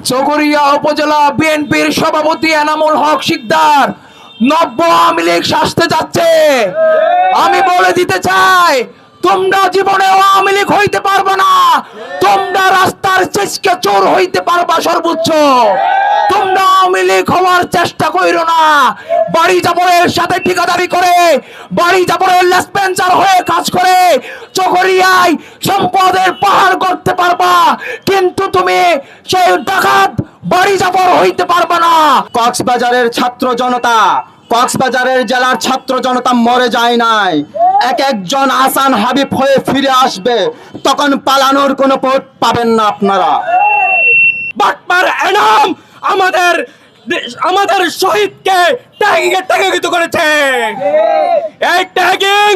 চকরিয়া উপজেলা বিএনপির সভাপতি এনামুল হক শিকদার নব্য আওয়ামী লীগ শাসতে যাচ্ছে। আমি বলে দিতে চাই, তোমরা জীবনে আওয়ামী লীগ হইতে পারবে না। তোমরা রাস্তার চেষ্টা চোর হইতে পারবা সর্বোচ্চ। তোমরা আওয়ামী লীগ হওয়ার চেষ্টা কইরো না। বাড়ি জাবরের সাথে ঠিকাদারি করে, বাড়ি জাবরের লেসপেন্সার হয়ে কাজ করে চকরিয়ায় সম্পদের পাহাড় করতে পারবা, কিন্তু তুমি সেই ডাকাত বাড়ি জাবর হইতে পারবা না। কক্সবাজারের ছাত্র জনতা, কক্সবাজারের জেলার ছাত্র জনতা মরে যায় নাই। এক একজন আহসান হাবিব হয়ে ফিরে আসবে, তখন পালানোর কোনো পথ পাবেন না আপনারা। বাটপার এনাম আমাদের শহীদকে ট্যাগিং করেছে। এই ট্যাগিং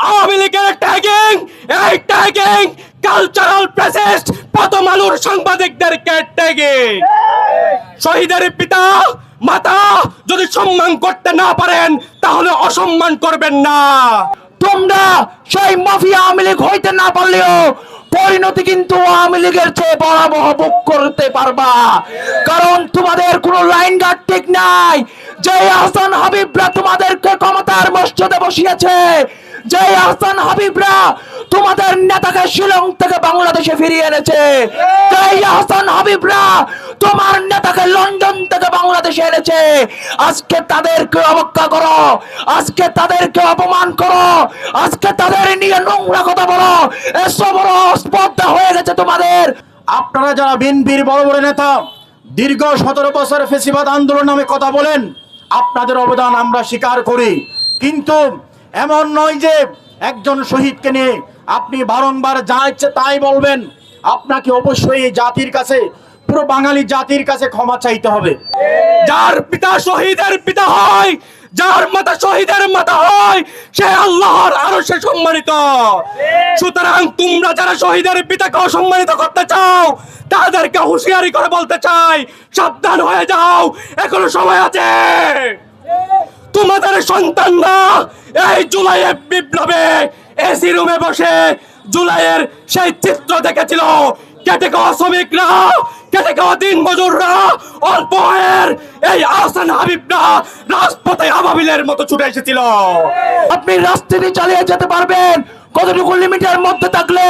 আওয়ামী লীগের ট্যাগিং, এই ট্যাগিং কালচারাল প্রেসিস্ট প্রথম আলোর সাংবাদিকদেরকে ট্যাগিং। শহীদের পিতা মাতা যদি সম্মান করতে না পারেন, তাহলে অসম্মান করবেন না। তোমরা সেই মাফিয়া আওয়ামী লীগ হইতে না পারলেও পরিণতি কিন্তু আওয়ামী লীগের চেয়ে ভয়াবহ ভোগ করতে পারবা, কারণ তোমাদের কোনো লাইন গার্ড ঠিক নাই। যে আহসান হাবিবরা তোমাদেরকে ক্ষমতার মসজিদে বসিয়েছে, যে আহসান হাবিবরা তোমাদের নেতাকে শিলং থেকে বাংলাদেশে ফিরিয়ে এনেছে, যে আহসান হাবিবরা তোমার নেতাকে লন্ডন থেকে বাংলাদেশে এনেছে, আজকে তাদেরকে অবজ্ঞা করো, আজকে তাদেরকে অপমান করো, আজকে তাদের নিয়ে নোংরা কথা বলো। এসব বড় স্পর্ধা হয়ে গেছে তোমাদের। আপনারা যারা বিএনপির বড় বড় নেতা, দীর্ঘ 17 বছর ফ্যাসিবাদ আন্দোলন নামে কথা বলেন, আপনাদের অবদান আমরা স্বীকার করি, কিন্তু এমন নয় যে একজন শহীদকে নিয়ে আপনি বারংবার যা ইচ্ছে তাই বলবেন। আপনাকে অবশ্যই এই জাতির কাছে, পুরো বাঙালি জাতির কাছে ক্ষমা চাইতে হবে। যার পিতা শহীদের পিতা হয়, যার মাতা শহীদের মাতা হয়, সে আল্লাহর আরশে সম্মানিত। সুতরাং তোমরা যারা শহীদের পিতাকে অসম্মানিত করতে চাও, তাদেরকে হুঁশিয়ারি করে বলতে চাই, সাবধান হয়ে যাও, এখনো সময় আছে। তোমাদের সন্তানরা এই জুলাইয়ের বিপ্লবে এসি রুমে বসে জুলাইয়ের সেই চিত্র দেখেছিল। কেটে খাওয়া শ্রমিকরা, কেটে খাওয়া দিন মজুররা, অল্প আয়ের এই আহসান হাবিবরা রাজপথে আবাবিলের মতো ছুটে এসেছিল। আপনি রাজনীতি চালিয়ে যেতে পারবেন কতটুকু লিমিটের মধ্যে থাকলে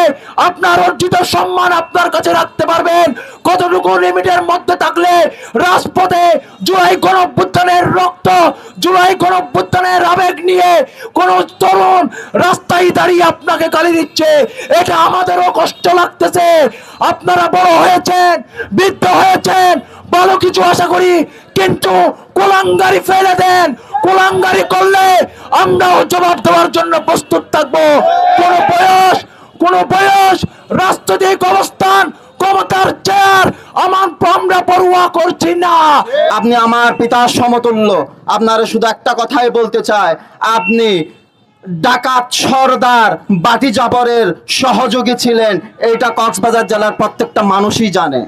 আপনার অর্জিত সম্মান আপনার কাছে রাখতে পারবেন, কতটুকু লিমিটের মধ্যে থাকলে রাজপথে জুলাই গণঅভ্যুত্থানের রক্ত, জুলাই গণঅভ্যুত্থানের আবেগ নিয়ে কোন তরুণ রাস্তায় দাঁড়িয়ে আপনাকে গালি দিচ্ছে, এটা আমাদেরও কষ্ট লাগতেছে। আপনারা বড় হয়েছেন, বৃদ্ধ হয়েছেন, ভালো কিছু আশা করি, কিন্তু কোলাঙ্গারি ফেলে দেন। কোলাঙ্গারি করলে আমরাও জবাব দেওয়ার জন্য প্রস্তুত থাকবো। কোন বয়স, রাজনৈতিক অবস্থান, ক্ষমতার চেয়ার আমরা পরোয়া করছি না। আপনি আমার পিতার সমতুল্য। আপনারা শুধু একটা কথাই বলতে চাই, আপনি ডাকাত সর্দার বাটি জাবরের সহযোগী ছিলেন, এটা কক্সবাজার জেলার প্রত্যেকটা মানুষই জানে।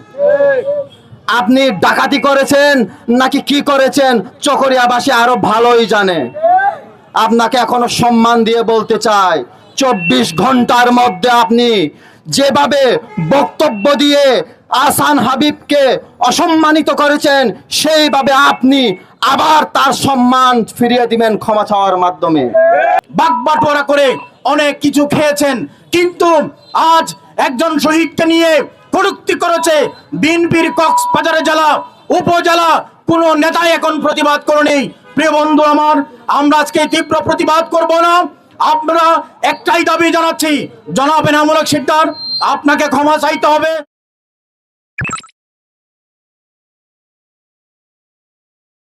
আপনি ডাকাতি করেছেন নাকি কি করেছেন, চকরিয়াবাসী আরো ভালোই জানে। আপনাকে এখনো সম্মান দিয়ে বলতে চাই, 24 ঘন্টার মধ্যে আপনি যেভাবে বক্তব্য দিয়ে আহসান হাবিবকে অসম্মানিত করেছেন, সেইভাবে আপনি আবার তার সম্মান ফিরিয়ে দিবেন ক্ষমা চাওয়ার মাধ্যমে। বাগবাটোয়ারা করে অনেক কিছু খেয়েছেন, কিন্তু আজ একজন শহীদকে নিয়ে কটূক্তি করেছে বিএনপির কক্সবাজার জেলা উপজেলা কোন নেতাই এখন প্রতিবাদ করেনি। প্রিয় বন্ধু আমার, আমরা আজকে তীব্র প্রতিবাদ করব না। আমরা একটাই দাবি জানাচ্ছি, জনাব এনামুল হক শিকদার, আপনাকে ক্ষমা চাইতে হবে।